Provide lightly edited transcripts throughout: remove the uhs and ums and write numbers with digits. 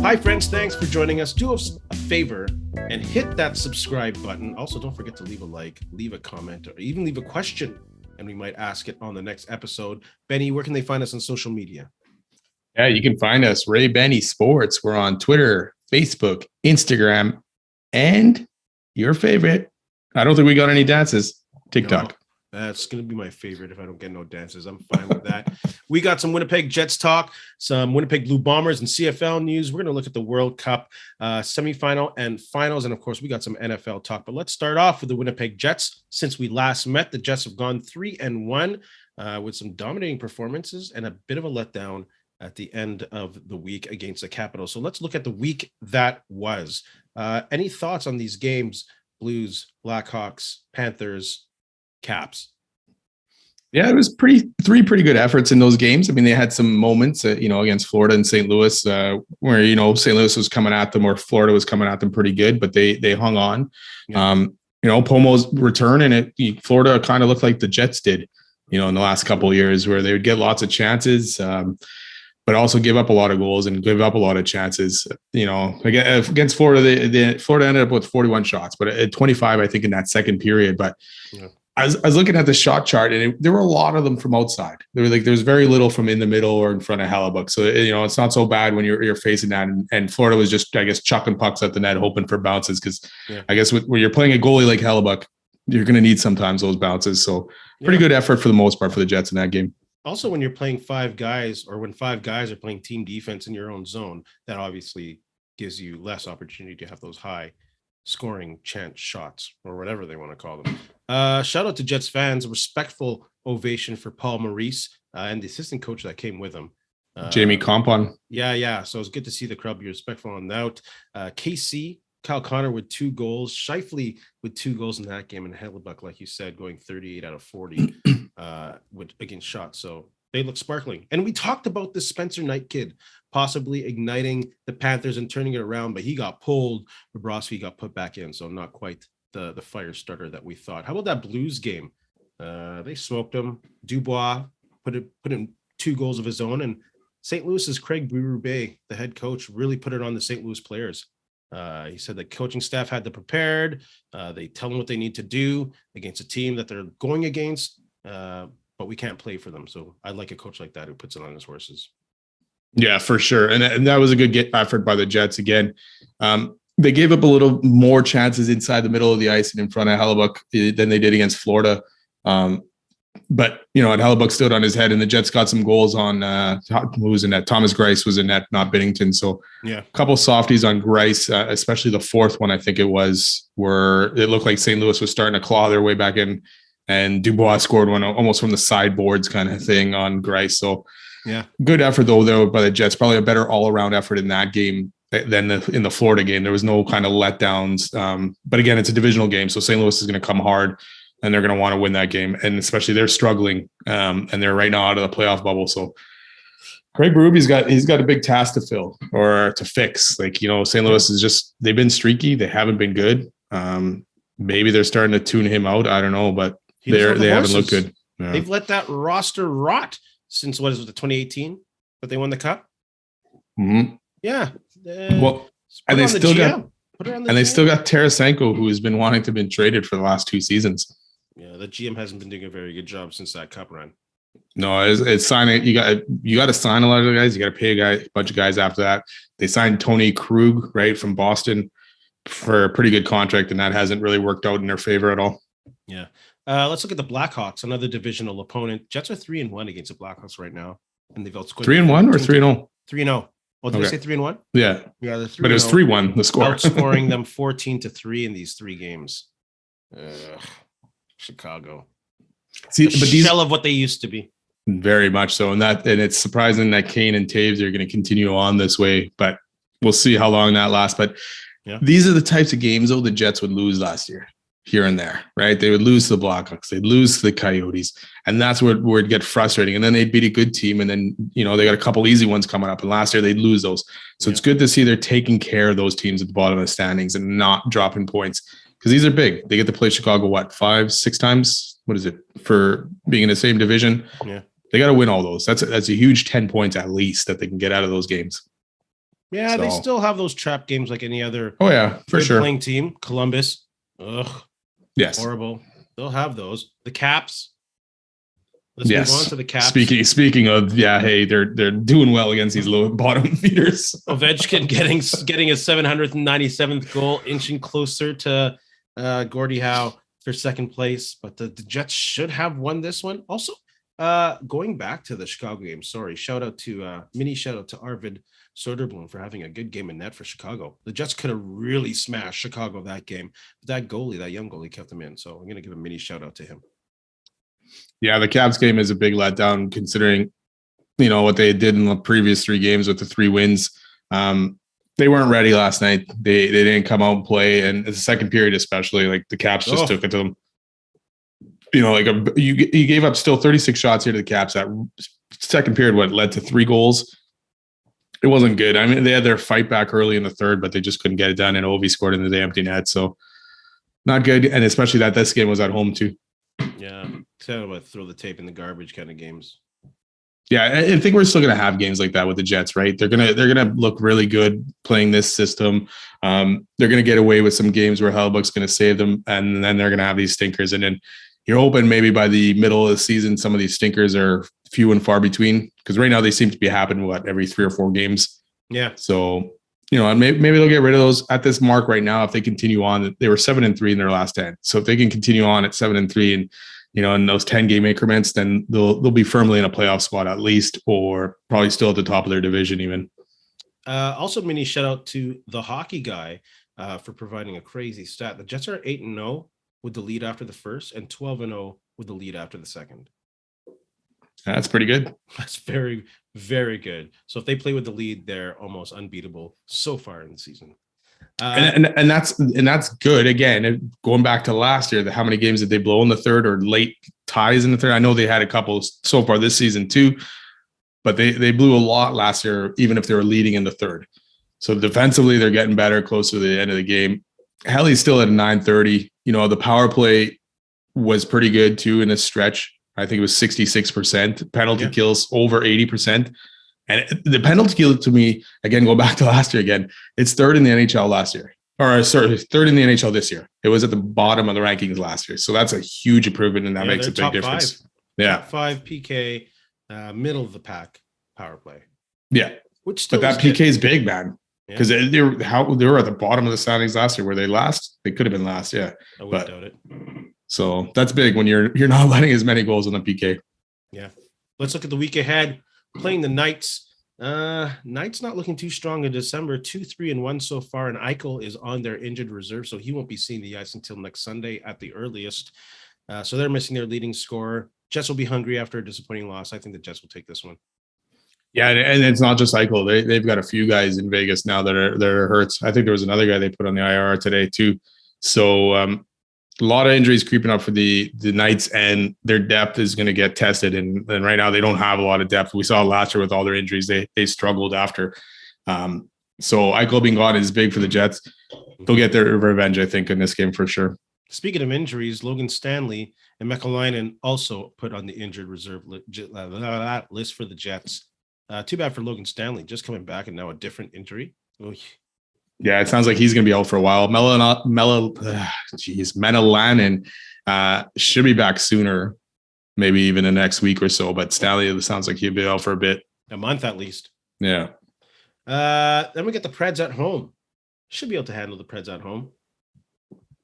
Hi, friends. Thanks for joining us. Do us a favor and hit that subscribe button. Also, don't forget to leave a like, leave a comment, or even leave a question, and we might ask it on the next episode. Benny, where can they find us on social media? Yeah, you can find us, Ray Benny Sports. We're on Twitter, Facebook, Instagram, and your favorite. I don't think we got any dances. TikTok. No, that's going to be my favorite if I don't get no dances. I'm fine with that. We got some Winnipeg Jets talk, some Winnipeg Blue Bombers and CFL news. We're going to look at the World Cup semifinal and finals. And of course, we got some NFL talk. But let's start off with the Winnipeg Jets. Since we last met, the Jets have gone 3-1 with some dominating performances and a bit of a letdown at the end of the week against the Capitals. So let's look at the week that was. Any thoughts on these games? Blues, Blackhawks, Panthers, Caps. Yeah, it was three pretty good efforts in those games. I mean, they had some moments, against Florida and St. Louis, where St. Louis was coming at them or Florida was coming at them pretty good, but they hung on. Yeah. Pomo's return and Florida kind of looked like the Jets did, in the last couple of years, where they would get lots of chances, but also give up a lot of goals and give up a lot of chances. Against Florida, Florida ended up with 41 shots, but at 25, I think, in that second period. But yeah. I was looking at the shot chart, and there were a lot of them from outside. There's very little from in the middle or in front of Hellebuck. So it's not so bad when you're facing that. And Florida was just, I guess, chucking pucks at the net, hoping for bounces. Because I guess when you're playing a goalie like Hellebuck, you're going to need sometimes those bounces. So pretty good effort for the most part for the Jets in that game. Also, when you're playing five guys, or when five guys are playing team defense in your own zone, that obviously gives you less opportunity to have those high scoring chance shots, or whatever they want to call them. Shout out to Jets fans. A respectful ovation for Paul Maurice and the assistant coach that came with him. Jamie Compon. Yeah. So it's good to see the crowd be respectful on that. KC, Kyle Connor with 2 goals. Scheifele with 2 goals in that game. And Hellebuck, like you said, going 38 out of 40 against shots. So they look sparkling. And we talked about this Spencer Knight kid possibly igniting the Panthers and turning it around, but he got pulled. Bobrovsky got put back in, so not quite the fire starter that we thought. How about that Blues game? They smoked him. Dubois put in 2 goals of his own, and St. Louis's Craig Berube, the head coach, really put it on the St. Louis players. He said the coaching staff had them prepared. They tell them what they need to do against a team that they're going against, but we can't play for them. So I like a coach like that who puts it on his horses. Yeah, for sure. And that was a good effort by the Jets again. They gave up a little more chances inside the middle of the ice and in front of Hellebuck than they did against Florida. But Hellebuck stood on his head, and the Jets got some goals on who was in net. Thomas Greiss was in net, not Binnington. So a couple softies on Greiss, especially the fourth one, I think it was, where it looked like St. Louis was starting to claw their way back in, and Dubois scored one almost from the sideboards kind of thing on Greiss. So good effort though by the Jets. Probably a better all-around effort in that game than in the Florida game. There was no kind of letdowns. But again, it's a divisional game, so St. Louis is going to come hard, and they're going to want to win that game. And especially they're struggling, and they're right now out of the playoff bubble. So Craig Berube's got a big task to fill or to fix. St. Louis is they've been streaky. They haven't been good. Maybe they're starting to tune him out. I don't know, but they haven't looked good. Yeah. They've let that roster rot since the 2018, but they won the cup. Mm-hmm. Yeah. Well, and they still got Tarasenko, who has been wanting to be traded for the last 2 seasons. Yeah, the GM hasn't been doing a very good job since that cup run. No, it's signing. You got to sign a lot of the guys. You got to pay a bunch of guys after that. They signed Tony Krug, right, from Boston for a pretty good contract, and that hasn't really worked out in their favor at all. Yeah. Let's look at the Blackhawks, another divisional opponent. Jets are 3-1 against the Blackhawks right now, and they've outscored 3-1 or 3-0. 3-0. Oh, did I say 3-1? Yeah, they're 3-0. But it was 3-1. The score, outscoring them 14-3 in these 3 games. Chicago. See, but these shell of what they used to be. Very much so, and it's surprising that Kane and Taves are going to continue on this way, but we'll see how long that lasts. But these are the types of games, though, the Jets would lose last year. Here and there, right? They would lose to the Blackhawks, they'd lose to the Coyotes, and that's where it'd get frustrating. And then they'd beat a good team, and then they got a couple easy ones coming up. And last year they'd lose those. So it's good to see they're taking care of those teams at the bottom of the standings and not dropping points, because these are big. They get to play Chicago 5-6 times. What is it for being in the same division? Yeah, they got to win all those. That's a huge 10 points at least that they can get out of those games. Yeah, they still have those trap games like any other. Oh yeah, for sure. Playing team, Columbus. Ugh. Yes. Horrible. They'll have those. The Caps. Let's move on to the Caps. Speaking of, hey, they're doing well against these low bottom feeders. Ovechkin getting his 797th goal, inching closer to Gordie Howe for second place. But the Jets should have won this one. Also, going back to the Chicago game. Sorry, mini shout out to Arvid Soderblom for having a good game in net for Chicago. The Jets could have really smashed Chicago that game, but that young goalie, kept them in. So I'm going to give a mini shout out to him. Yeah, the Caps game is a big letdown considering, what they did in the previous 3 games with the 3 wins. They weren't ready last night. They didn't come out and play, and the second period especially, like the Caps just took it to them. You gave up still 36 shots here to the Caps. That second period, led to 3 goals. It wasn't good. I mean, they had their fight back early in the third, but they just couldn't get it done, and Ovi scored into the empty net. So not good, and especially that this game was at home too. Yeah, kind of a throw the tape in the garbage kind of games. Yeah, I think we're still going to have games like that with the Jets, right? They're gonna look really good playing this system. They're going to get away with some games where Hellebuyck's going to save them, and then they're going to have these stinkers. And then you're hoping maybe by the middle of the season, some of these stinkers are few and far between, because right now they seem to be happening every 3 or 4 games. Yeah. So maybe they'll get rid of those at this mark right now. If they continue on, they were 7-3 in their last 10. So if they can continue on at 7-3 and in those 10 game increments, then they'll be firmly in a playoff spot at least, or probably still at the top of their division even. Also, mini shout out to the hockey guy for providing a crazy stat. The Jets are 8-0 with the lead after the first, and 12-0 with the lead after the second. That's pretty good. That's very, very good. So if they play with the lead, they're almost unbeatable so far in the season. And that's good. Again, going back to last year, how many games did they blow in the third or late ties in the third? I know they had a couple so far this season too, but they blew a lot last year, even if they were leading in the third. So defensively, they're getting better close to the end of the game. Helly's still at a 930. The power play was pretty good too in this stretch. I think it was 66%. Penalty kills over 80%. And the penalty kill, to me, again, go back to last year again, it's third in the NHL last year. Or sorry, third in the NHL this year. It was at the bottom of the rankings last year. So that's a huge improvement, and that makes a big difference. 5. Yeah. Top 5 PK, middle of the pack power play. Yeah. But that PK is big, man. Because they were at the bottom of the standings last year. Were they last? They could have been last, yeah. I wouldn't doubt it. So that's big when you're not letting as many goals on the PK. Yeah. Let's look at the week ahead. Playing the Knights. Knights not looking too strong in December. 2-3-1 so far, and Eichel is on their injured reserve, so he won't be seeing the ice until next Sunday at the earliest. So they're missing their leading scorer. Jets will be hungry after a disappointing loss. I think the Jets will take this one. Yeah, and it's not just Eichel. They've got a few guys in Vegas now that are hurt. I think there was another guy they put on the IR today too. So a lot of injuries creeping up for the Knights, and their depth is going to get tested. And right now they don't have a lot of depth. We saw last year with all their injuries, they struggled after. So Eichel being gone is big for the Jets. They'll get their revenge, I think, in this game for sure. Speaking of injuries, Logan Stanley and Mekalainen also put on the injured reserve list for the Jets. Too bad for Logan Stanley, just coming back and now a different injury. Yeah, it sounds like he's going to be out for a while. Menelanen should be back sooner, maybe even the next week or so. But Stanley, it sounds like he'll be out for a bit. A month at least. Yeah. Then we get the Preds at home. Should be able to handle the Preds at home,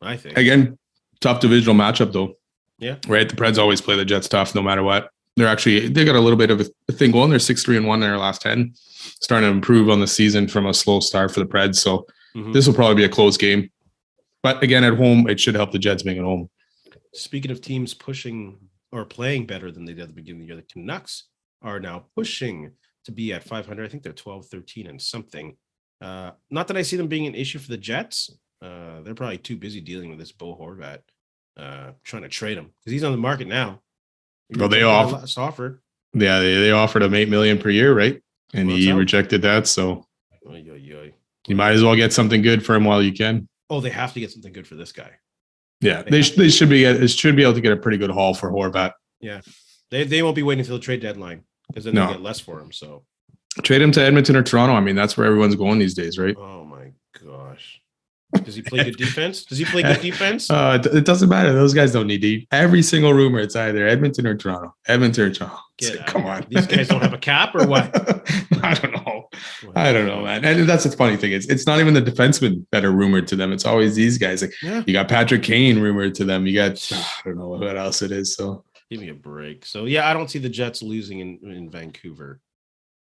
I think. Again, tough divisional matchup, though. Yeah. Right? The Preds always play the Jets tough no matter what. They got a little bit of a thing going. They're 6-3-1 in their last 10. Starting to improve on the season from a slow start for the Preds. So This will probably be a close game. But again, at home, it should help the Jets being at home. Speaking of teams pushing or playing better than they did at the beginning of the year, the Canucks are now pushing to be at 500. I think they're 12-13 and something. Not that I see them being an issue for the Jets. They're probably too busy dealing with this Bo Horvat, trying to trade him because he's on the market now. Well, they offered. Yeah, they offered him $8 million per year, right? And he rejected that. So you might as well get something good for him while you can. Oh, they have to get something good for this guy. Yeah, they should be able to get a pretty good haul for Horvat. Yeah, they won't be waiting until the trade deadline because then they get less for him. So Trade him to Edmonton or Toronto. I mean, that's where everyone's going these days, right? Oh my gosh. Does he play good defense? Does he play good defense? It doesn't matter. Those guys don't need to. Every single rumor, it's either Edmonton or Toronto. Edmonton or Toronto. Like, come on. These guys don't have a cap or what? I don't know. I don't know, man. And that's the funny thing. It's not even the defensemen that are rumored to them. It's always these guys. Like you got Patrick Kane rumored to them. You got I don't know what else it is. So give me a break. So yeah, I don't see the Jets losing in Vancouver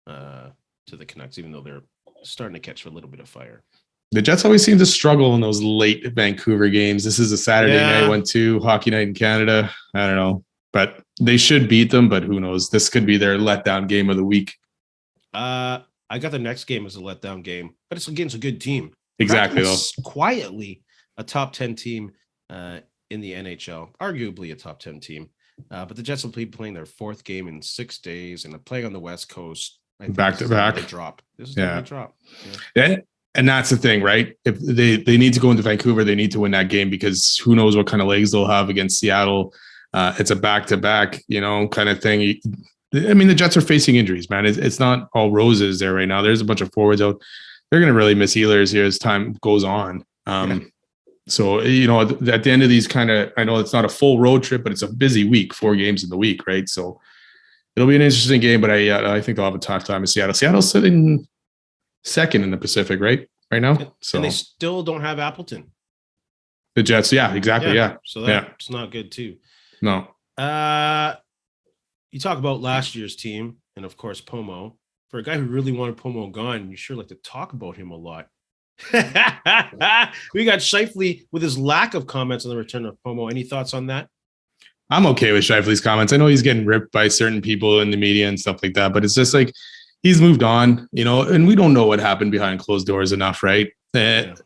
to the Canucks, even though they're starting to catch a little bit of fire. The Jets always seem to struggle in those late Vancouver games. This is a Saturday night one too, hockey night in Canada. I don't know, but they should beat them. But who knows? This could be their letdown game of the week. I got the next game as a letdown game, but it's against a good team. Exactly. Though. Quietly a top 10 team in the NHL, arguably a top 10 team. But the Jets will be playing their fourth game in 6 days and they're playing on the West Coast. Back to back. Drop. This is a drop. Yeah. And that's the thing, right? If they need to go into Vancouver, they need to win that game because who knows what kind of legs they'll have against Seattle. It's a back-to-back, kind of thing. I mean, the Jets are facing injuries, man. It's not all roses there right now. There's a bunch of forwards out. They're going to really miss healers here as time goes on. So, at the end of these I know it's not a full road trip, but it's a busy week, 4 games in the week, right? So it'll be an interesting game, but I think they'll have a tough time in Seattle. Seattle's sitting second in the Pacific, right now. So and they still don't have Appleton. The Jets, yeah, exactly, yeah. So that's not good too. No. You talk about last year's team, and of course Pomo. For a guy who really wanted Pomo gone, you sure like to talk about him a lot. We got Scheifele with his lack of comments on the return of Pomo. Any thoughts on that? I'm okay with Scheifele's comments. I know he's getting ripped by certain people in the media and stuff like that, but it's just like he's moved on, and we don't know what happened behind closed doors enough, right? And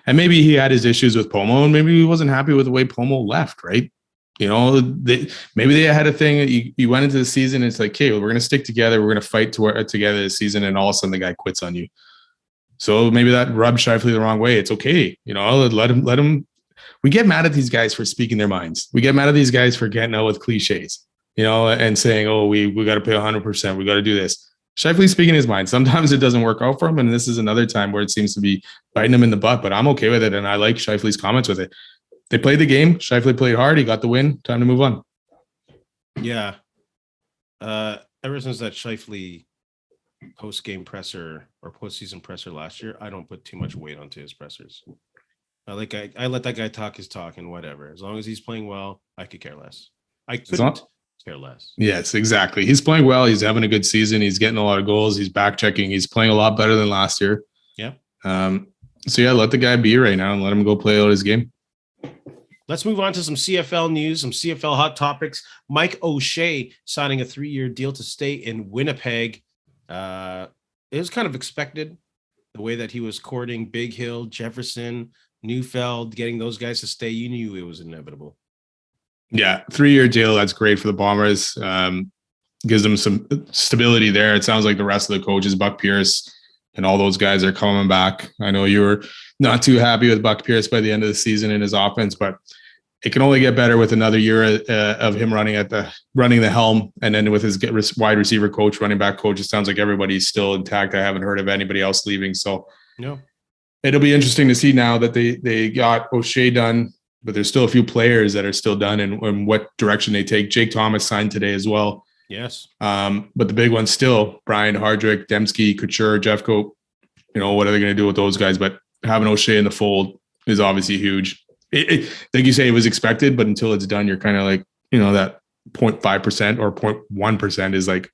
maybe he had his issues with Pomo, and maybe he wasn't happy with the way Pomo left, right? Maybe they had a thing. You went into the season, and it's like, okay, we're going to stick together. We're going to fight together this season, and all of a sudden the guy quits on you. So maybe that rubbed Scheifele the wrong way. It's okay. Let him. We get mad at these guys for speaking their minds. We get mad at these guys for getting out with cliches, and saying, oh, we got to pay 100%. We got to do this. Scheifele's speaking his mind. Sometimes it doesn't work out for him, and this is another time where it seems to be biting him in the butt, but I'm okay with it, and I like Scheifele's comments with it. They played the game. Scheifele played hard. He got the win. Time to move on. Yeah. Ever since that Scheifele post-game presser or postseason presser last year, I don't put too much weight onto his pressers. I let that guy talk his talk and whatever. As long as he's playing well, I could care less. I couldn't care less. Yes, exactly. He's playing well. He's having a good season. He's getting a lot of goals. He's back checking. He's playing a lot better than last year. Yeah. So yeah, let the guy be right now and let him go play out his game. Let's move on to some CFL news, some CFL hot topics. Mike O'Shea signing a 3-year deal to stay in Winnipeg. It was kind of expected the way that he was courting Big Hill, Jefferson, Neufeld, getting those guys to stay. You knew it was inevitable. Yeah, 3-year deal. That's great for the Bombers. Gives them some stability there. It sounds like the rest of the coaches, Buck Pierce and all those guys, are coming back. I know you were not too happy with Buck Pierce by the end of the season in his offense, but it can only get better with another year of him running the helm, and then with his wide receiver coach, running back coach. It sounds like everybody's still intact. I haven't heard of anybody else leaving, so no. It'll be interesting to see now that they got O'Shea done, but there's still a few players that are still done and what direction they take. Jake Thomas signed today as well. Yes. But the big one's still Brian Hardrick, Dembski, Couture, Jeffcoat. What are they going to do with those guys? But having O'Shea in the fold is obviously huge. Like you say, it was expected, but until it's done, you're kind of like, that 0.5% or 0.1% is like,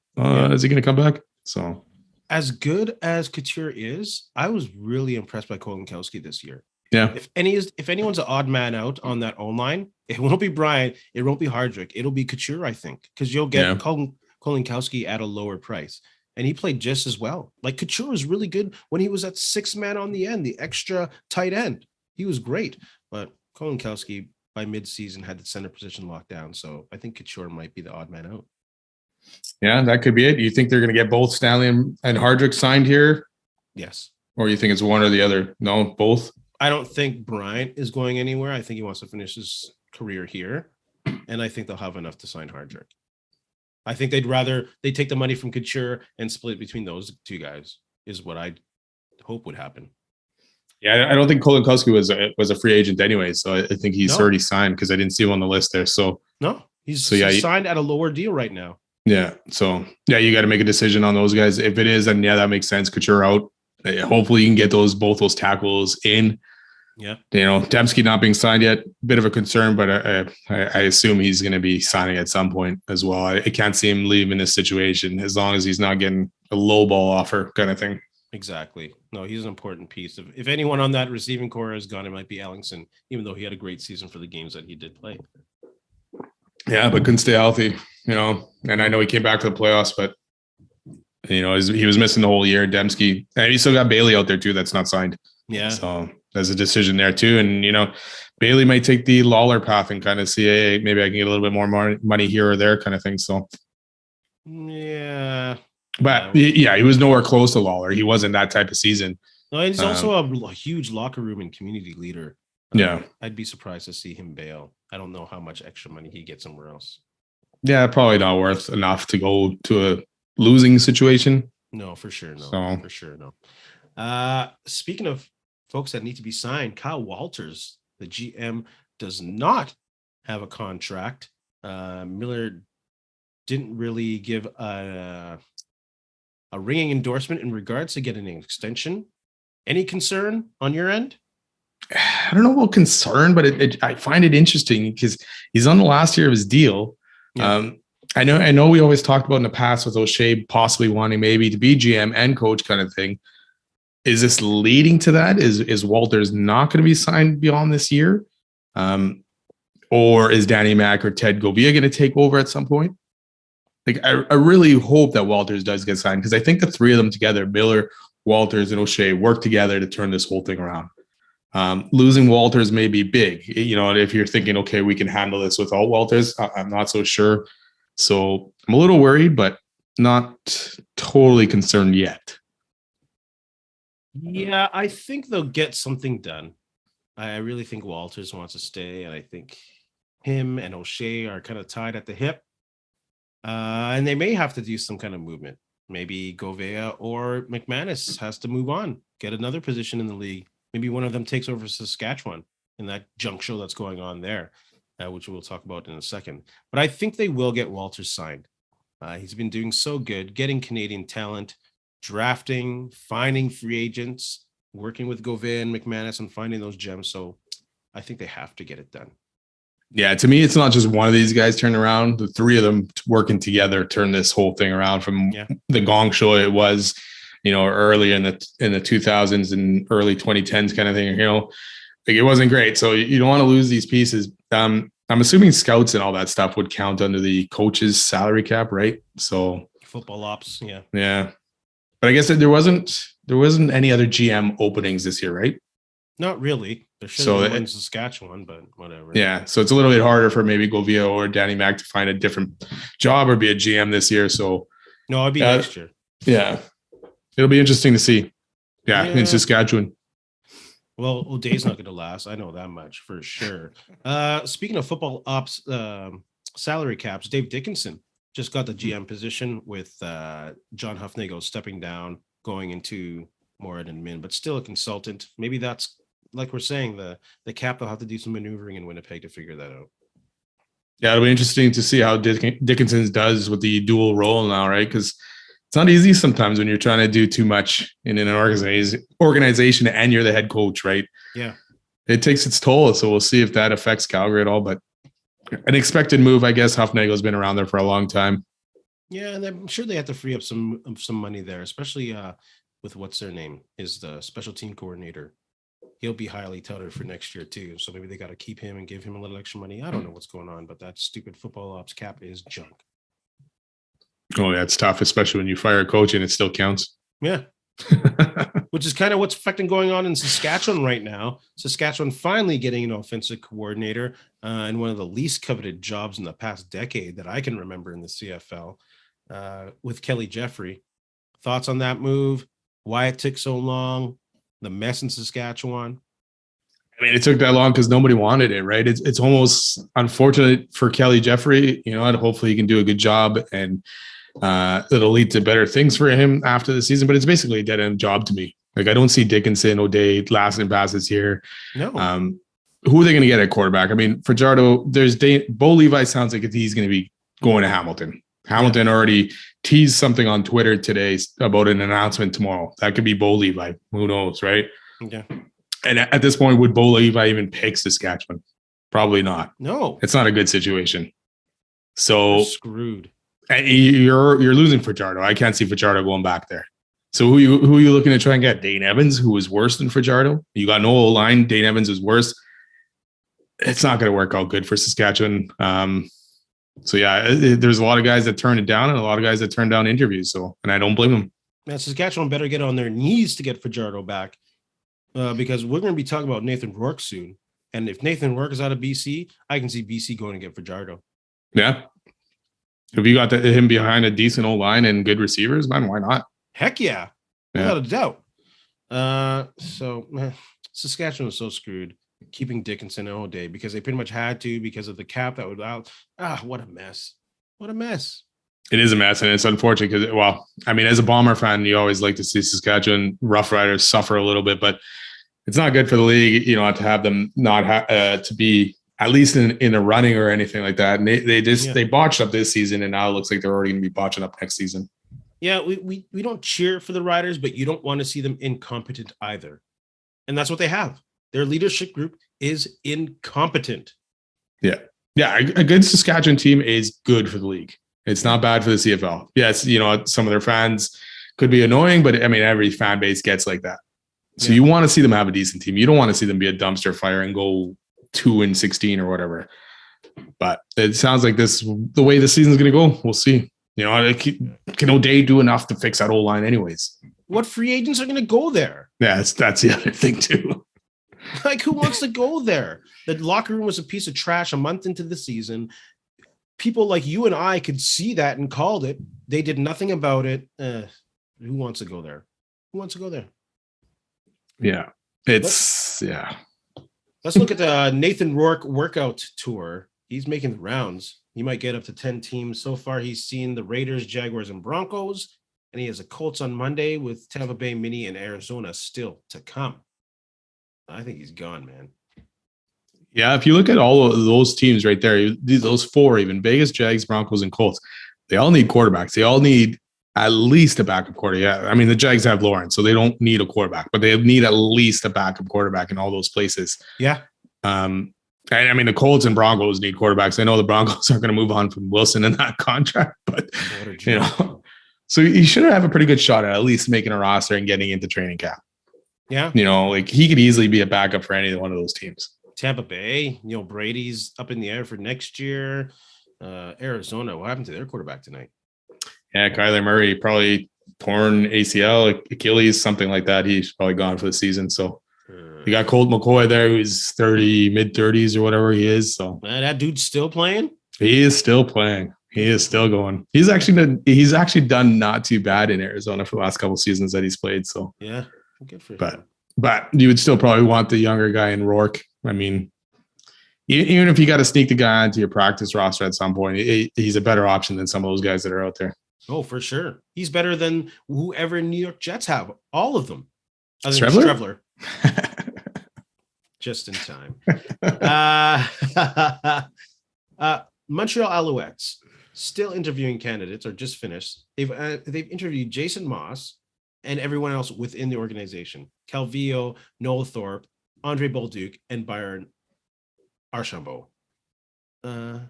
is he going to come back? So as good as Couture is, I was really impressed by Kolinkowski this year. Yeah. If anyone's an odd man out on that O-line, it won't be Brian. It won't be Hardrick. It'll be Couture, I think, because you'll get Kolinkowski at a lower price. And he played just as well. Like Couture was really good when he was at 6-man on the end, the extra tight end. He was great. But Kolinkowski by mid-season had the center position locked down. So I think Couture might be the odd man out. Yeah, that could be it. You think they're going to get both Stanley and Hardrick signed here? Yes. Or you think it's one or the other? No, both? I don't think Bryant is going anywhere. I think he wants to finish his career here. And I think they'll have enough to sign Hardrick. I think they take the money from Couture and split it between those two guys is what I hope would happen. Yeah, I don't think Kolinkowski was a free agent anyway, so I think he's already signed because I didn't see him on the list there. So no, he's signed at a lower deal right now. Yeah, so yeah, you got to make a decision on those guys. If it is, then yeah, that makes sense. Couture out. Hopefully, you can get both those tackles in. Yeah, Dembski not being signed yet, bit of a concern, but I assume he's going to be signing at some point as well. I can't see him leaving this situation as long as he's not getting a low ball offer kind of thing. Exactly. No, he's an important piece. If anyone on that receiving core is gone, it might be Ellingson, even though he had a great season for the games that he did play. Yeah, but couldn't stay healthy, and I know he came back to the playoffs, but he was missing the whole year. Dembski, and he still got Bailey out there too. That's not signed. Yeah. So there's a decision there too. And, Bailey might take the Lawler path and kind of see, hey, maybe I can get a little bit more money here or there kind of thing. So, yeah. But yeah, he was nowhere close to Lawler. He wasn't that type of season. No, he's also a huge locker room and community leader. Yeah. I'd be surprised to see him bail. I don't know how much extra money he gets somewhere else. Yeah, probably not worth enough to go to a losing situation. No, for sure. No, for sure. No. Speaking of folks that need to be signed, Kyle Walters, the GM, does not have a contract. Miller didn't really give a ringing endorsement in regards to getting an extension. Any concern on your end? I don't know about concern, but I find it interesting because he's on the last year of his deal. Yeah. I know we always talked about in the past with O'Shea possibly wanting maybe to be GM and coach kind of thing. Is this leading to that? Is Walters not going to be signed beyond this year? Or is Danny Mac or Ted Govea going to take over at some point? Like, I really hope that Walters does get signed because I think the three of them together, Miller, Walters, and O'Shea, work together to turn this whole thing around. Losing Walters may be big. If you're thinking, okay, we can handle this without Walters, I'm not so sure. So I'm a little worried, but not totally concerned yet. Yeah, I think they'll get something done. I really think Walters wants to stay, and I think him and O'Shea are kind of tied at the hip. And they may have to do some kind of movement. Maybe Govea or McManus has to move on, get another position in the league. Maybe one of them takes over Saskatchewan in that junk show that's going on there, which we'll talk about in a second. But I think they will get Walters signed. He's been doing so good, getting Canadian talent, drafting, finding free agents, working with Govea and McManus and finding those gems. So I think they have to get it done. Yeah, to me, it's not just one of these guys turning around. The three of them working together turn this whole thing around from the gong show it was, early in the 2000s and early 2010s kind of thing. It wasn't great. So you don't want to lose these pieces. I'm assuming scouts and all that stuff would count under the coach's salary cap, right? So football ops, yeah. Yeah. But I guess there wasn't any other GM openings this year, right? Not really. There should have been in Saskatchewan, but whatever. Yeah. So it's a little bit harder for maybe Govea or Danny Mac to find a different job or be a GM this year. So no, it'd be next year. Yeah. It'll be interesting to see. Yeah. In Saskatchewan. Well, O'Day's not going to last. I know that much for sure. Speaking of football ops, salary caps, Dave Dickinson just got the GM position with John Huffnagel stepping down, going into more admin, but still a consultant. Maybe that's, like we're saying, the cap will have to do some maneuvering in Winnipeg to figure that out. Yeah, it'll be interesting to see how Dickinson does with the dual role now, right? Because it's not easy sometimes when you're trying to do too much in an organization and you're the head coach, right? Yeah. It takes its toll. So we'll see if that affects Calgary at all. But an expected move, I guess. Huffnagel's been around there for a long time. Yeah, and I'm sure they have to free up some money there, especially with what's their name is the special team coordinator. He'll be highly touted for next year too. So maybe they got to keep him and give him a little extra money. I don't know what's going on, but that stupid football ops cap is junk. Oh, yeah, it's tough, especially when you fire a coach and it still counts. Yeah. Which is kind of what's affecting going on in Saskatchewan right now. Saskatchewan finally getting an offensive coordinator and one of the least coveted jobs in the past decade that I can remember in the CFL with Kelly Jeffrey. Thoughts on that move? Why it took so long? The mess in Saskatchewan? I mean, it took that long because nobody wanted it, right? It's almost unfortunate for Kelly Jeffrey, and hopefully he can do a good job and it'll lead to better things for him after the season. But it's basically a dead end job to me. Like, I don't see Dickinson, O'Day, lasting passes here. No. Who are they going to get at quarterback? I mean, Fajardo, Bo Levi sounds like he's going to be going to Hamilton. Hamilton already teased something on Twitter today about an announcement tomorrow. That could be Bo Levi. Who knows, right? Yeah. And at this point, would Bo Levi even pick Saskatchewan? Probably not. No. It's not a good situation. So you're screwed. You're losing Fajardo. I can't see Fajardo going back there. So who are you looking to try and get? Dane Evans, who is worse than Fajardo? You got no O-line. Dane Evans is worse. It's not going to work out good for Saskatchewan. So yeah, there's a lot of guys that turn it down and a lot of guys that turn down interviews. So, and I don't blame them. Man, Saskatchewan better get on their knees to get Fajardo back, because we're going to be talking about Nathan Rourke soon. And if Nathan Rourke is out of BC, I can see BC going to get Fajardo. Yeah. If you got him behind a decent O-line and good receivers, man, why not? Heck yeah. Without a doubt. So man, Saskatchewan is so screwed keeping Dickinson all day because they pretty much had to because of the cap that would out. What a mess. What a mess. It is a mess, and it's unfortunate because, well, I mean, as a Bomber fan, you always like to see Saskatchewan Rough Riders suffer a little bit, but it's not good for the league, to have them not to be at least in a running or anything like that. And they botched up this season, and now it looks like they're already going to be botching up next season. Yeah, we don't cheer for the Riders, but you don't want to see them incompetent either. And that's what they have. Their leadership group is incompetent. Yeah. Yeah, a good Saskatchewan team is good for the league. It's not bad for the CFL. Yes, some of their fans could be annoying, but I mean, every fan base gets like that. So you want to see them have a decent team. You don't want to see them be a dumpster fire and go 2-16 or whatever. But it sounds like this the way the season's going to go. We'll see. Can O'Day do enough to fix that O-line anyways? What free agents are going to go there? Yeah, that's the other thing too. Like, who wants to go there? The locker room was a piece of trash a month into the season. People like you and I could see that and called it. They did nothing about it. Who wants to go there? Who wants to go there? Yeah, Let's look at the Nathan Rourke workout tour. He's making the rounds. He might get up to 10 teams. So far, he's seen the Raiders, Jaguars, and Broncos. And he has a Colts on Monday with Tampa Bay Mini and Arizona still to come. I think he's gone, man. Yeah, if you look at all of those teams right there, those four, even Vegas, Jags, Broncos, and Colts, they all need quarterbacks. They all need at least a backup quarterback. Yeah, I mean, the Jags have Lawrence, so they don't need a quarterback, but they need at least a backup quarterback in all those places. Yeah. I mean, the Colts and Broncos need quarterbacks. I know the Broncos aren't going to move on from Wilson in that contract, but so he should have a pretty good shot at least making a roster and getting into training camp. Yeah. He could easily be a backup for any one of those teams. Tampa Bay, Brady's up in the air for next year. Arizona, what happened to their quarterback tonight? Yeah, Kyler Murray, probably torn ACL, Achilles, something like that. He's probably gone for the season. So you got Colt McCoy there, who's mid-30s or whatever he is. So that dude's still playing? He is still playing. He is still going. He's actually done not too bad in Arizona for the last couple of seasons that he's played. So yeah, good for him. But you would still probably want the younger guy in Rourke. I mean, even if you got to sneak the guy onto your practice roster at some point, he's a better option than some of those guys that are out there. Oh, for sure. He's better than whoever New York Jets have. All of them. Strevler? Just in time. Montreal Alouettes still interviewing candidates, or just finished. They've interviewed Jason Moss and everyone else within the organization. Calvillo, Noel Thorpe, Andre Bolduc, and Byron Archambault. I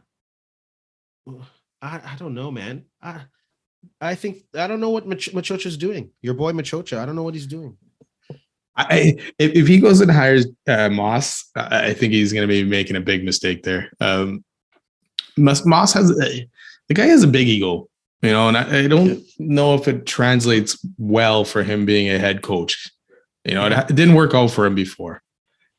don't know, man. I don't know what Machocha's doing. Your boy Machocha, I don't know what he's doing. If he goes and hires Moss, I think he's going to be making a big mistake there. Moss the guy has a big ego, and I don't know if it translates well for him being a head coach. It didn't work out for him before.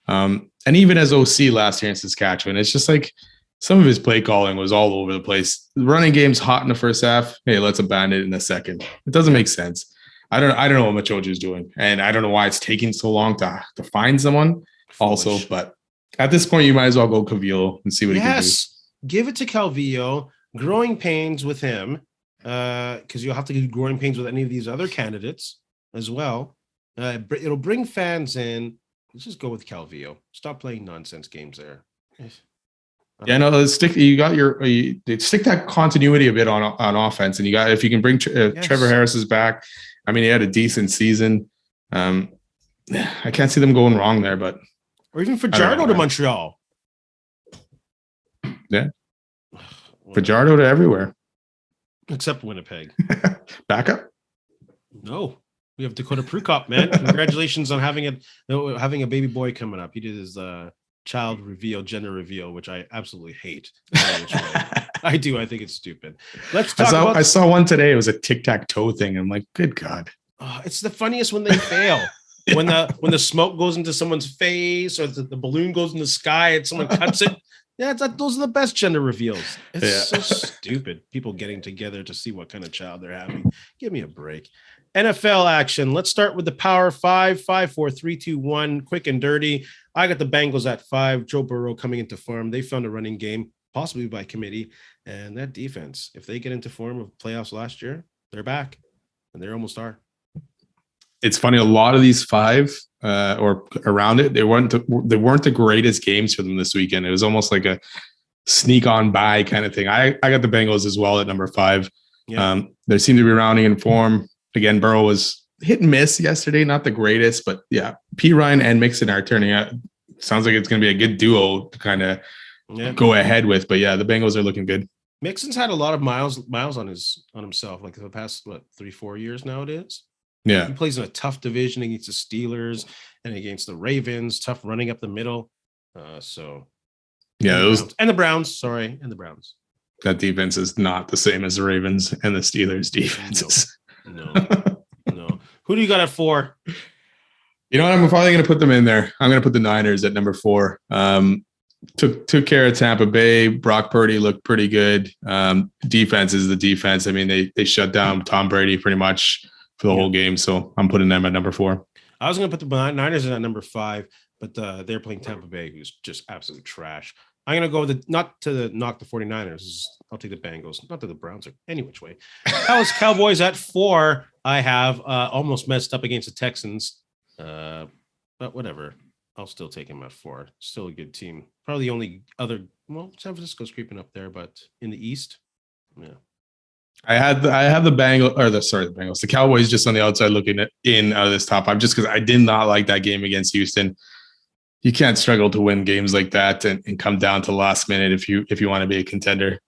And even as OC last year in Saskatchewan, it's just like some of his play calling was all over the place. The running game's hot in the first half. Hey, let's abandon it in the second. It doesn't make sense. I don't know what Machocha is doing, and I don't know why it's taking so long to find someone. also, Foolish. but at this point, you might as well go Cavillo and see what he can do. Yes, give it to Calvillo. Growing pains with him, because you'll have to get growing pains with any of these other candidates as well. It'll bring fans in. Let's just go with Calvillo. Stop playing nonsense games there. Yeah, no, let's stick. You got stick that continuity a bit on offense, and you got if you can bring Trevor Harris is back. I mean, he had a decent season. I can't see them going wrong there, but or even Fajardo to Montreal. Yeah, Fajardo to everywhere except Winnipeg. Backup? No, we have Dakota Prukop, man. Congratulations on having a baby boy coming up. He did his child reveal, gender reveal, which I absolutely hate. I do. I think it's stupid. Let's talk I saw one today. It was a tic-tac-toe thing. I'm like, good God. It's the funniest when they fail. Yeah. When the smoke goes into someone's face or the balloon goes in the sky and someone cuts it. Yeah, those are the best gender reveals. It's so stupid. People getting together to see what kind of child they're having. Give me a break. NFL action. Let's start with the Power 5. 5, 4, 3, 2, 1. Quick and dirty. I got the Bengals at 5. Joe Burrow coming into form. They found a running game, possibly by committee. And that defense, if they get into form of playoffs last year, they're back. And they almost are. It's funny. A lot of these 5 or around it, they weren't the greatest games for them this weekend. It was almost like a sneak on by kind of thing. I got the Bengals as well at number 5. Yeah. They seem to be rounding in form. Again, Burrow was hit and miss yesterday, not the greatest, but yeah, P. Ryan and Mixon are turning out. Sounds like it's going to be a good duo to kind of go ahead with. But yeah, the Bengals are looking good. Mixon's had a lot of miles on himself, like the past 3-4 years now. It is. Yeah, he plays in a tough division against the Steelers and against the Ravens. Tough running up the middle. So yeah, the Browns. Sorry, and the Browns. That defense is not the same as the Ravens and the Steelers defenses. No. Who do you got at 4? You know what? I'm probably going to put them in there. I'm going to put the Niners at number 4. Took care of Tampa Bay. Brock Purdy looked pretty good. Defense is the defense. I mean, they shut down Tom Brady pretty much for the whole game. So I'm putting them at number 4. I was going to put the Niners at number 5, but they're playing Tampa Bay, who's just absolute trash. I'm going to go with knock the 49ers. I'll take the Bengals. Not that the Browns are any which way. Dallas Cowboys at 4. I have almost messed up against the Texans. But whatever. I'll still take him at 4. Still a good team. Probably the only other, San Francisco's creeping up there, but in the East, yeah. I have the Bengals, the Cowboys just on the outside looking in out of this top 5, just because I did not like that game against Houston. You can't struggle to win games like that and come down to last minute if you want to be a contender.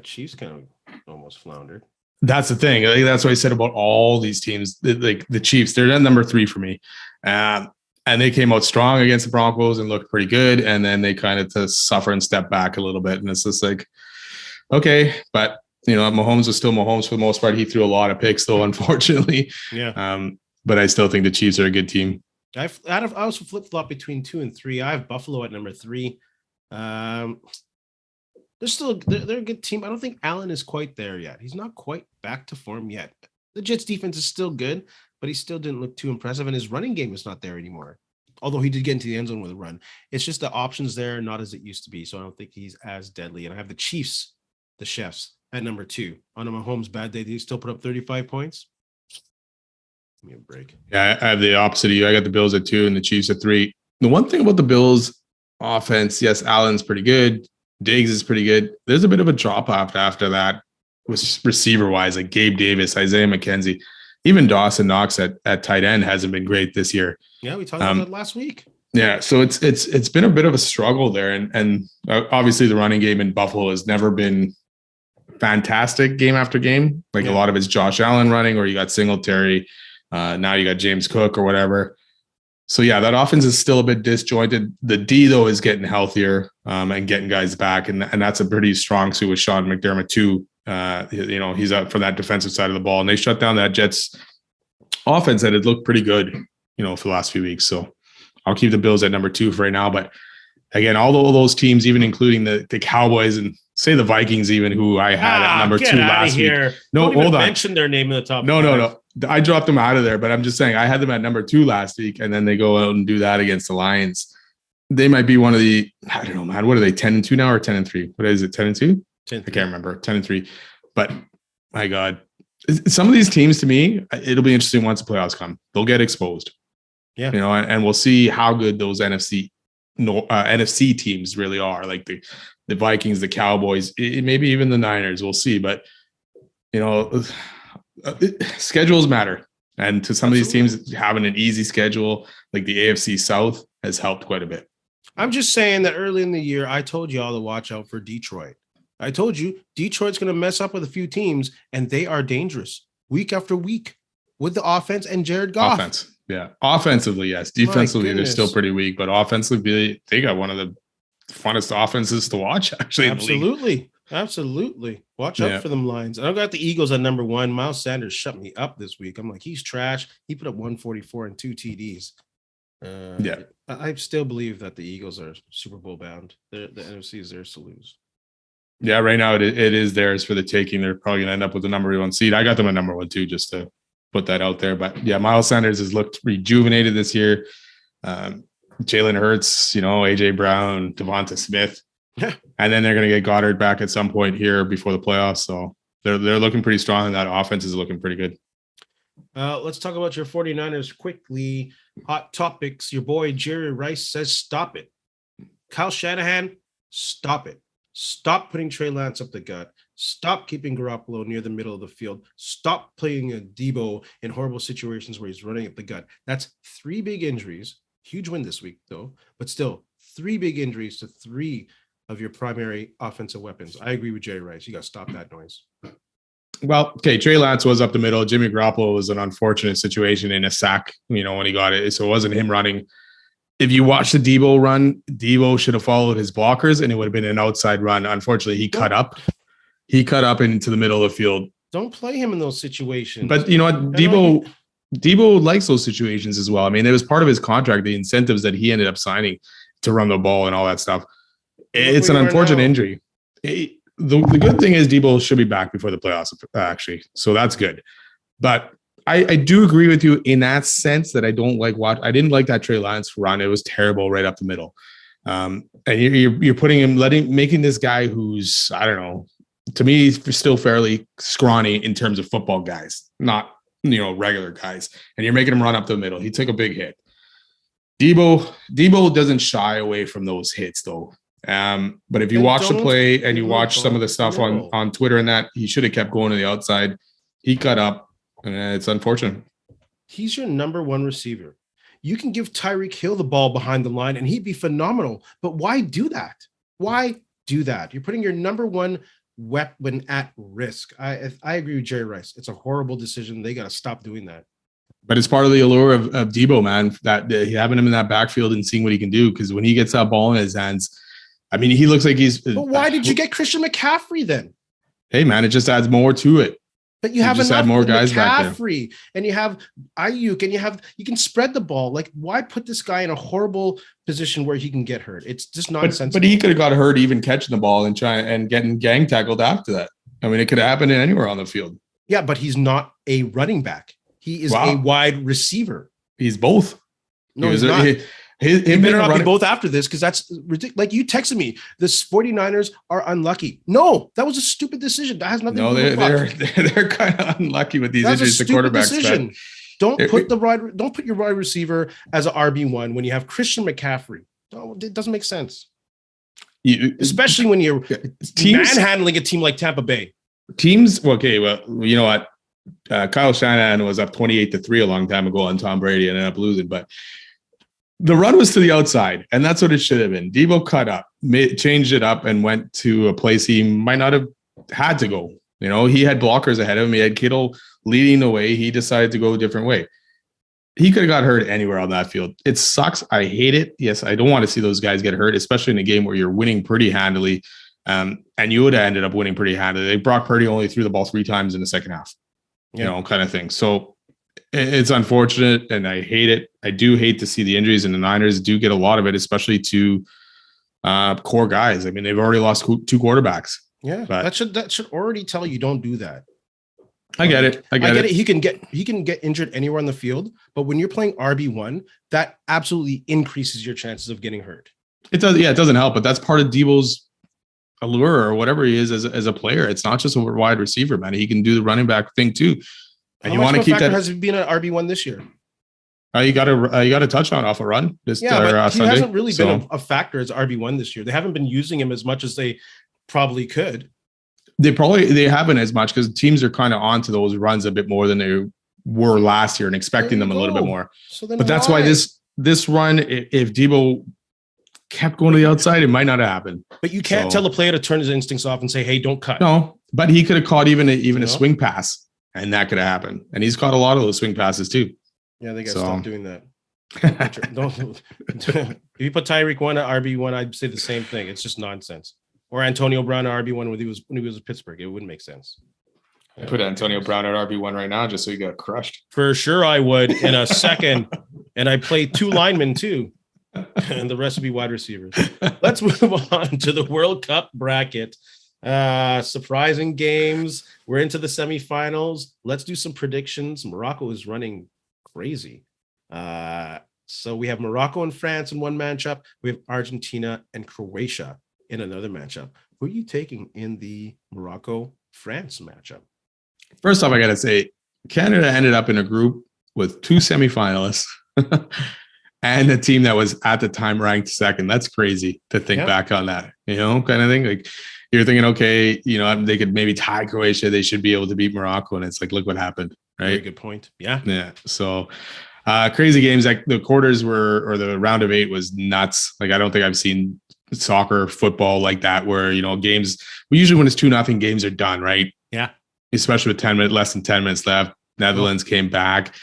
Chiefs kind of almost floundered. That's the thing. That's what I said about all these teams. Like the Chiefs, they're at number 3 for me. And they came out strong against the Broncos and looked pretty good. And then they kind of suffer and step back a little bit. And it's just like, okay. But, Mahomes was still Mahomes for the most part. He threw a lot of picks, though, unfortunately. Yeah. But I still think the Chiefs are a good team. I also flip-flop between 2 and 3. I have Buffalo at number 3. They're a good team. I don't think Allen is quite there yet. He's not quite back to form yet. The Jets defense is still good, but he still didn't look too impressive, and his running game is not there anymore. Although he did get into the end zone with a run. It's just the options there, not as it used to be. So I don't think he's as deadly. And I have the Chiefs, the Chefs, at number 2. On a Mahomes bad day, do you still put up 35 points? Give me a break. Yeah, I have the opposite of you. I got the Bills at 2 and the Chiefs at 3. The one thing about the Bills offense, yes, Allen's pretty good. Diggs is pretty good. There's a bit of a drop off after that with receiver wise, like Gabe Davis, Isaiah McKenzie, even Dawson Knox at tight end hasn't been great this year. Yeah, we talked about that last week. Yeah, so it's been a bit of a struggle there, and obviously the running game in Buffalo has never been fantastic game after game. Like a lot of it's Josh Allen running, or you got Singletary. Now you got James Cook or whatever. So yeah, that offense is still a bit disjointed. The D though is getting healthier and getting guys back, and that's a pretty strong suit with Sean McDermott too. He's out for that defensive side of the ball, and they shut down that Jets offense that had looked pretty good, for the last few weeks. So I'll keep the Bills at number 2 for right now. But again, all of those teams, even including the Cowboys and say the Vikings, even who I had at number 2 last week. No, hold on. Mention their name in the top. No. I dropped them out of there, but I'm just saying I had them at number 2 last week, and then they go out and do that against the Lions. They might be one of the, I don't know, man. What are they, 10-2 now or 10-3? What is it, 10-2? 10-3. I can't remember, 10-3. But my God, some of these teams, to me, it'll be interesting once the playoffs come. They'll get exposed. Yeah. You know, and we'll see how good those NFC teams really are, like the Vikings, the Cowboys, maybe even the Niners. We'll see. But, you know, schedules matter. And to some of these teams, having an easy schedule like the AFC South has helped quite a bit. I'm just saying that early in the year, I told you all to watch out for Detroit. I told you Detroit's going to mess up with a few teams, and they are dangerous week after week with the offense and Jared Goff. Offense. Yeah. Offensively, yes. Defensively, they're still pretty weak, but offensively, they got one of the funnest offenses to watch, actually. Absolutely. Absolutely. Watch out for them lines. I've got the Eagles at number 1. Miles Sanders shut me up this week. I'm like, he's trash. He put up 144 and 2 TDs. I still believe that the Eagles are Super Bowl bound. The NFC is theirs to lose. Yeah, right now it is theirs for the taking. They're probably going to end up with the number 1 seed. I got them at number 1 too, just to put that out there. But yeah, Miles Sanders has looked rejuvenated this year. Jalen Hurts, AJ Brown, Devonta Smith. And then they're going to get Goddard back at some point here before the playoffs. So they're looking pretty strong, and that offense is looking pretty good. Let's talk about your 49ers quickly. Hot topics. Your boy Jerry Rice says stop it. Kyle Shanahan, stop it. Stop putting Trey Lance up the gut. Stop keeping Garoppolo near the middle of the field. Stop playing a Debo in horrible situations where he's running up the gut. That's 3 big injuries. Huge win this week, though. But still, 3 big injuries to 3 of your primary offensive weapons. I agree with Jerry Rice. You got to stop that noise. Well, okay, Trey Lance was up the middle. Jimmy Garoppolo was an unfortunate situation in a sack, when he got it. So it wasn't him running. If you watch the Debo run, Debo should have followed his blockers, and it would have been an outside run. Unfortunately, he cut up. He cut up into the middle of the field. Don't play him in those situations. But you know what? Debo likes those situations as well. I mean, it was part of his contract, the incentives that he ended up signing to run the ball and all that stuff. It's an unfortunate injury. The good thing is Debo should be back before the playoffs, actually. So that's good. But I do agree with you in that sense that I didn't like that Trey Lance run. It was terrible right up the middle. And you're putting him, making this guy who's, I don't know, to me, he's still fairly scrawny in terms of football guys, not, regular guys. And you're making him run up the middle. He took a big hit. Debo doesn't shy away from those hits, though. But if you watch the play and you watch some of the stuff on Twitter and that, he should have kept going to the outside. He cut up, and it's unfortunate. He's your number 1 receiver. You can give Tyreek Hill the ball behind the line and he'd be phenomenal. But why do that? Why do that? You're putting your number 1 weapon at risk. I agree with Jerry Rice. It's a horrible decision. They got to stop doing that. But it's part of the allure of Debo, man, that having him in that backfield and seeing what he can do. Because when he gets that ball in his hands, I mean, he looks like he's. But why did you get Christian McCaffrey then? Hey, man, it just adds more to it. But you have just enough had more guys back there. And you have Ayuk, and you can spread the ball. Like, why put this guy in a horrible position where he can get hurt? It's just nonsense. But he could have got hurt even catching the ball and getting gang tackled after that. I mean, it could have happened anywhere on the field. Yeah, but he's not a running back. He is a wide receiver. He's both. No, he's not. He better not be both after this, because that's ridiculous. Like, you texted me, the 49ers are unlucky. No, that was a stupid decision. That has nothing to do with they're kind of unlucky with these injuries to quarterbacks. Don't put your wide receiver as an RB1 when you have Christian McCaffrey. No, it doesn't make sense. Especially when you're manhandling a team like Tampa Bay. Teams, okay, well, you know what? Kyle Shanahan was up 28-3 a long time ago on Tom Brady and ended up losing, but the run was to the outside, and that's what it should have been. Debo cut up, changed it up, and went to a place he might not have had to go. He had blockers ahead of him. He had Kittle leading the way. He decided to go a different way. He could have got hurt anywhere on that field. It sucks. I hate it. Yes, I don't want to see those guys get hurt, especially in a game where you're winning pretty handily. And you would have ended up winning pretty handily. Brock Purdy only threw the ball 3 times in the second half, kind of thing. So it's unfortunate, and I hate it. I do hate to see the injuries, and the Niners do get a lot of it, especially to core guys. I mean, they've already lost 2 quarterbacks. Yeah, that should already tell you don't do that. I get it. I get it. He can get injured anywhere on the field, but when you're playing RB1, that absolutely increases your chances of getting hurt. It does. Yeah, it doesn't help, but that's part of Debo's allure or whatever he is as a player. It's not just a wide receiver, man. He can do the running back thing too. And you want to keep that. Has he been an RB1 this year? You got a touchdown off a run. But he hasn't really been a factor as RB1 this year. They haven't been using him as much as they probably could. They haven't as much because teams are kind of onto those runs a bit more than they were last year and expecting them a little bit more. But that's why this run, if Debo kept going to the outside, it might not happen. But you can't tell the player to turn his instincts off and say, "Hey, don't cut." No, but he could have caught even a swing pass, and that could have happened. And he's caught a lot of those swing passes too. Yeah, they got to stop doing that. Don't. If you put Tyreek 1 at RB1, I'd say the same thing. It's just nonsense. Or Antonio Brown at RB1 when he was at Pittsburgh. It wouldn't make sense. I put Antonio Brown at RB1 right now just so he got crushed. For sure I would in a second. And I play 2 linemen too. And the rest would be wide receivers. Let's move on to the World Cup bracket. Surprising games. We're into the semifinals. Let's do some predictions. Morocco is running crazy. So we have Morocco and France in one matchup. We have Argentina and Croatia in another matchup. Who are you taking in the Morocco-France matchup? First off, I got to say, Canada ended up in a group with 2 semifinalists and a team that was at the time ranked second. That's crazy to think back on that, kind of thing. Like you're thinking, okay, they could maybe tie Croatia. They should be able to beat Morocco. And it's like, look what happened, right? Very good point. Yeah. Yeah. So crazy games. Like the quarters or the round of 8 was nuts. Like, I don't think I've seen soccer, football like that, where, games, usually when it's 2-0 games are done, right? Yeah. Especially with less than 10 minutes left. Netherlands came back.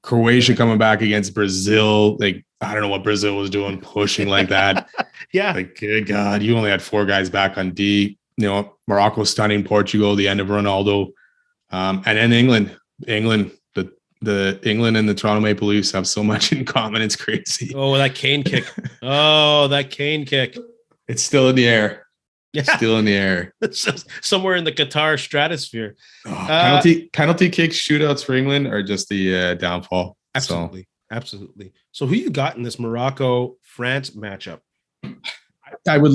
Croatia coming back against Brazil. Like, I don't know what Brazil was doing, pushing like that. Yeah. Like, good God, you only had 4 guys back on D. Morocco stunning Portugal, the end of Ronaldo. And then England, the England and the Toronto Maple Leafs have so much in common. It's crazy. Oh, that Kane kick. It's still in the air. Yeah. Still in the air. It's just somewhere in the Qatar stratosphere. Penalty kicks, shootouts for England are just the downfall. Absolutely. Absolutely. So who you got in this Morocco-France matchup? I would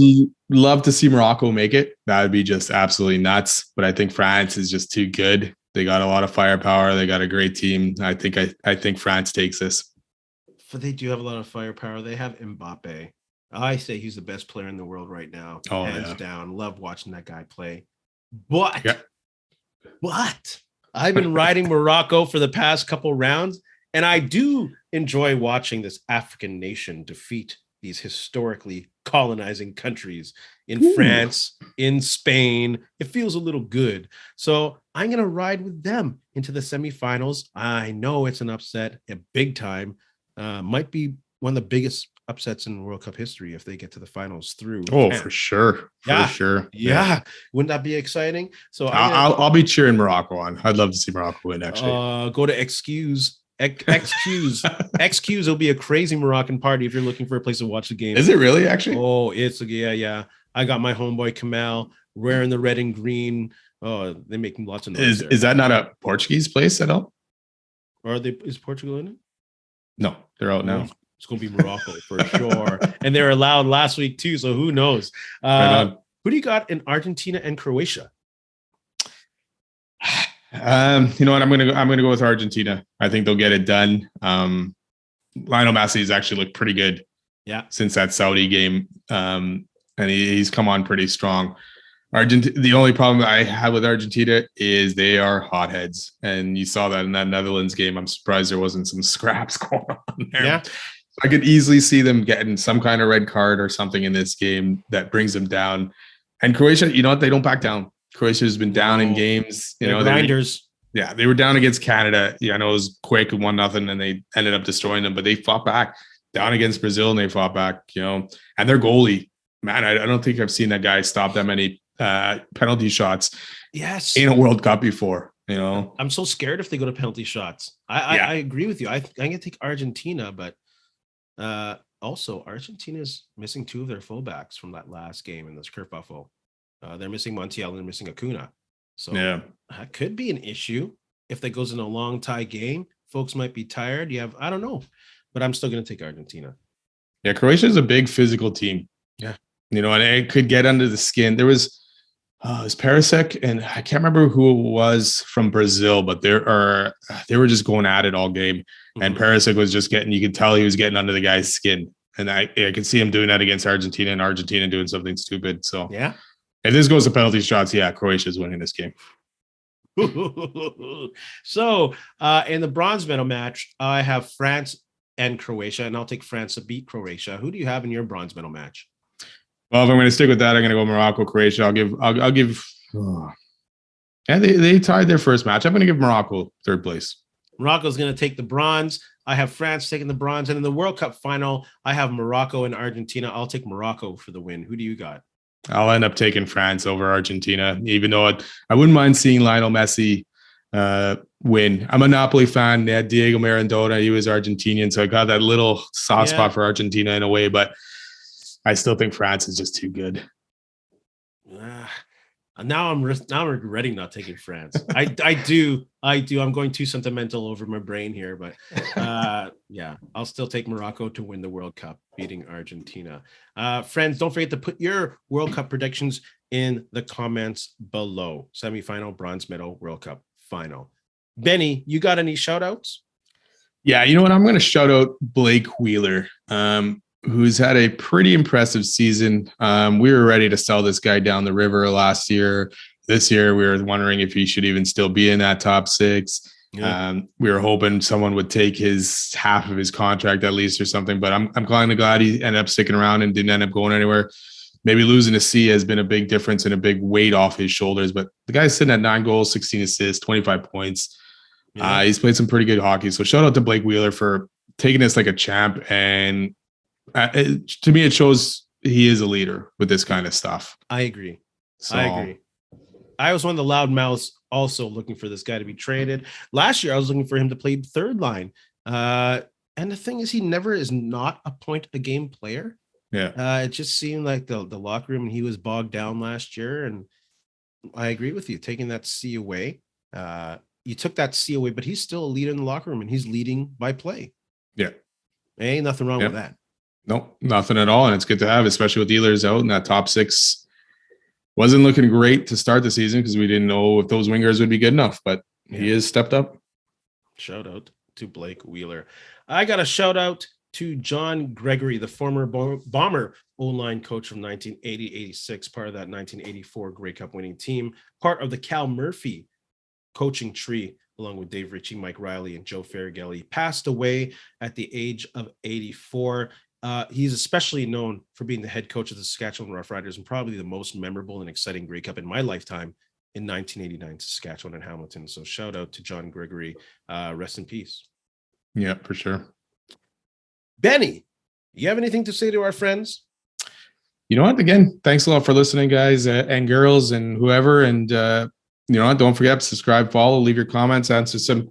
love to see Morocco make it. That would be just absolutely nuts. But I think France is just too good. They got a lot of firepower. They got a great team. I think France takes this. But they do have a lot of firepower. They have Mbappe. I say he's the best player in the world right now. Hands down. Love watching that guy play. But I've been riding Morocco for the past couple rounds, and I do enjoy watching this African nation defeat these historically colonizing countries in France, in Spain. It feels a little good. So I'm going to ride with them into the semifinals. I know it's an upset, a big time. Might be one of the biggest upsets in World Cup history if they get to the finals through. Oh, for sure. For sure. Yeah. Wouldn't that be exciting? So I'll be cheering Morocco on. I'd love to see Morocco win, actually. Go to XQ's. XQ's will be a crazy Moroccan party if you're looking for a place to watch the game. Is it really, actually? Oh, it's yeah. I got my homeboy Kamal wearing the red and green. Oh, they make lots of noise. Is that not a Portuguese place at all? Or is Portugal in it? No, they're out now. It's going to be Morocco for sure. And they're allowed last week too, so who knows? Who do you got in Argentina and Croatia? You know what? I'm gonna go with Argentina. I think they'll get it done. Lionel Messi has actually looked pretty good, since that Saudi game, and he's come on pretty strong. The only problem I have with Argentina is they are hotheads, and you saw that in that Netherlands game. I'm surprised there wasn't some scraps going on there. Yeah, I could easily see them getting some kind of red card or something in this game that brings them down. And Croatia, you know what? They don't back down. Croatia has been down in games. Grinders. They were down against Canada. Yeah, I know it was quick and 1-0, and they ended up destroying them. But they fought back. Down against Brazil, and they fought back. And their goalie, man, I don't think I've seen that guy stop that many penalty shots. Yes, in a World Cup before. I'm so scared if they go to penalty shots. I agree with you. I'm gonna take Argentina, but also Argentina's missing 2 of their fullbacks from that last game in this Kerfuffle. They're missing Montiel and they're missing Acuna. So that could be an issue. If that goes in a long tie game, folks might be tired. I don't know, but I'm still going to take Argentina. Yeah, Croatia is a big physical team. Yeah. And it could get under the skin. There was Perisic, and I can't remember who it was from Brazil, but they were just going at it all game. Mm-hmm. And Perisic was just you could tell he was getting under the guy's skin. And I could see him doing that against Argentina, and Argentina doing something stupid. So yeah, if this goes to penalty shots, Croatia's winning this game. So in the bronze medal match, I have France and Croatia, and I'll take France to beat Croatia. Who do you have in your bronze medal match? Well, if I'm going to stick with that, I'm going to go Morocco, Croatia. I'll give. And they tied their first match. I'm going to give Morocco third place. Morocco's going to take the bronze. I have France taking the bronze. And in the World Cup final, I have Morocco and Argentina. I'll take Morocco for the win. Who do you got? I'll end up taking France over Argentina, even though I wouldn't mind seeing Lionel Messi win. I'm a Napoli fan. They had Diego Maradona. He was Argentinian, so I got that little soft spot for Argentina in a way, but I still think France is just too good. Now I'm regretting not taking France. I do. I'm going too sentimental over my brain here, but I'll still take Morocco to win the World Cup, beating Argentina. Friends, don't forget to put your World Cup predictions in the comments below. Semifinal, bronze medal, World Cup final. Benny, you got any shout outs? Yeah, you know what? I'm going to shout out Blake Wheeler, who's had a pretty impressive season. We were ready to sell this guy down the river last year. This year, we were wondering if he should even still be in that top six. Yeah. We were hoping someone would take his half of his contract at least or something, but I'm kind of glad he ended up sticking around and didn't end up going anywhere. Maybe losing to C has been a big difference and a big weight off his shoulders, but the guy's sitting at 9 goals, 16 assists, 25 points. Yeah. He's played some pretty good hockey. So shout out to Blake Wheeler for taking this like a champ. And to me, it shows he is a leader with this kind of stuff. I agree. I was one of the loudmouths also looking for this guy to be traded. Last year, I was looking for him to play third line. And the thing is, he never is not a point a game player. Yeah. It just seemed like the locker room, and he was bogged down last year. And I agree with you, taking that C away. You took that C away, but he's still a leader in the locker room, and he's leading by play. Yeah. Ain't nothing wrong with that. No, nothing at all. And it's good to have, especially with Ehlers out, and that top six wasn't looking great to start the season because we didn't know if those wingers would be good enough, but he has stepped up. Shout out to Blake Wheeler. I got a shout out to John Gregory, the former Bomber O-line coach from 1980-86, part of that 1984 Grey Cup winning team, part of the Cal Murphy coaching tree, along with Dave Ritchie, Mike Riley, and Joe Farragelli. Passed away at the age of 84. He's especially known for being the head coach of the Saskatchewan Roughriders and probably the most memorable and exciting Grey Cup in my lifetime in 1989, Saskatchewan and Hamilton. So shout out to John Gregory. Rest in peace. Yeah, for sure. Benny, you have anything to say to our friends? You know what? Again, thanks a lot for listening, guys and girls and whoever. And you know what? Don't forget to subscribe, follow, leave your comments,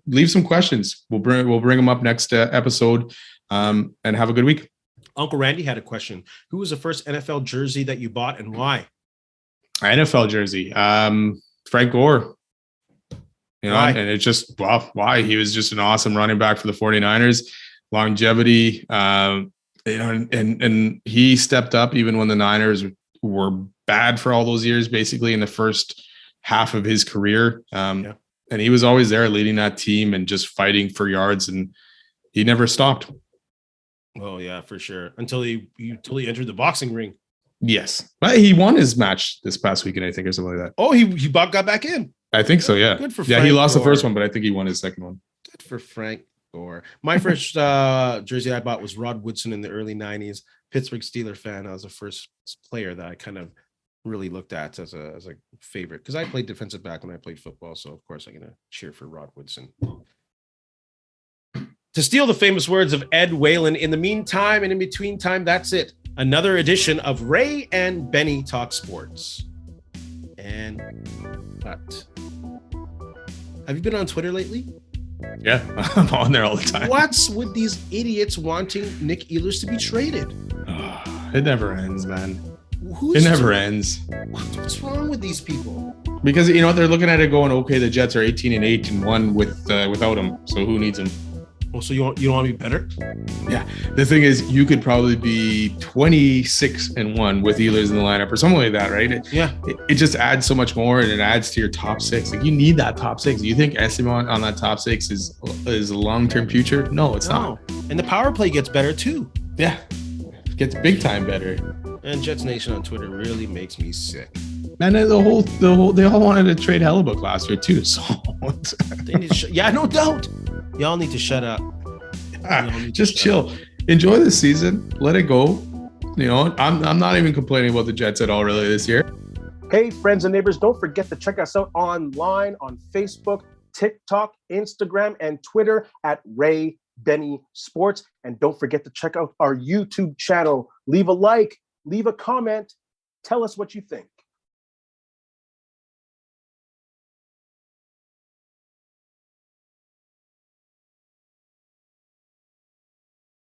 leave some questions. We'll bring them up next episode. And have a good week. Uncle Randy had a question. Who was the first NFL jersey that you bought and why? NFL jersey. Frank Gore. You know, and it's just, why? He was just an awesome running back for the 49ers. Longevity. You know, and he stepped up even when the Niners were bad for all those years, basically in the first half of his career. And he was always there leading that team and just fighting for yards, and he never stopped. Oh yeah, for sure. Until he entered the boxing ring. Yes. But he won his match this past weekend, I think, or something like that. Oh, he got back in. I think so, yeah. Good for Frank. Yeah, he lost the first one, but I think he won his second one. Good for Frank Gore. My first jersey I bought was Rod Woodson in the early 90s. Pittsburgh Steelers fan. I was the first player that I kind of really looked at as a favorite, because I played defensive back when I played football. So, of course, I'm going to cheer for Rod Woodson. To steal the famous words of Ed Whalen, in the meantime and in between time, that's it. Another edition of Ray and Benny Talk Sports. And what? Have you been on Twitter lately? Yeah, I'm on there all the time. What's with these idiots wanting Nick Ehlers to be traded? It never ends, man. It never ends. What's wrong with these people? Because you know what, they're looking at it going, okay, the Jets are 18-8-1 without him, so who needs him? Well, so you don't want to be better? Yeah. The thing is, you could probably be 26-1 with Ehlers in the lineup or something like that, right? It just adds so much more, and it adds to your top six. Like, you need that top six. You think Esteban on that top six is a long-term future? No, it's not. And the power play gets better too. Yeah, it gets big time better. And Jets Nation on Twitter really makes me sick. And then they all wanted to trade Hellebuyck last year too. So they need to no doubt. Y'all need to shut up. Just chill. Enjoy the season. Let it go. You know, I'm not even complaining about the Jets at all really this year. Hey, friends and neighbors, don't forget to check us out online on Facebook, TikTok, Instagram, and Twitter at Ray Benny Sports. And don't forget to check out our YouTube channel. Leave a like, leave a comment. Tell us what you think.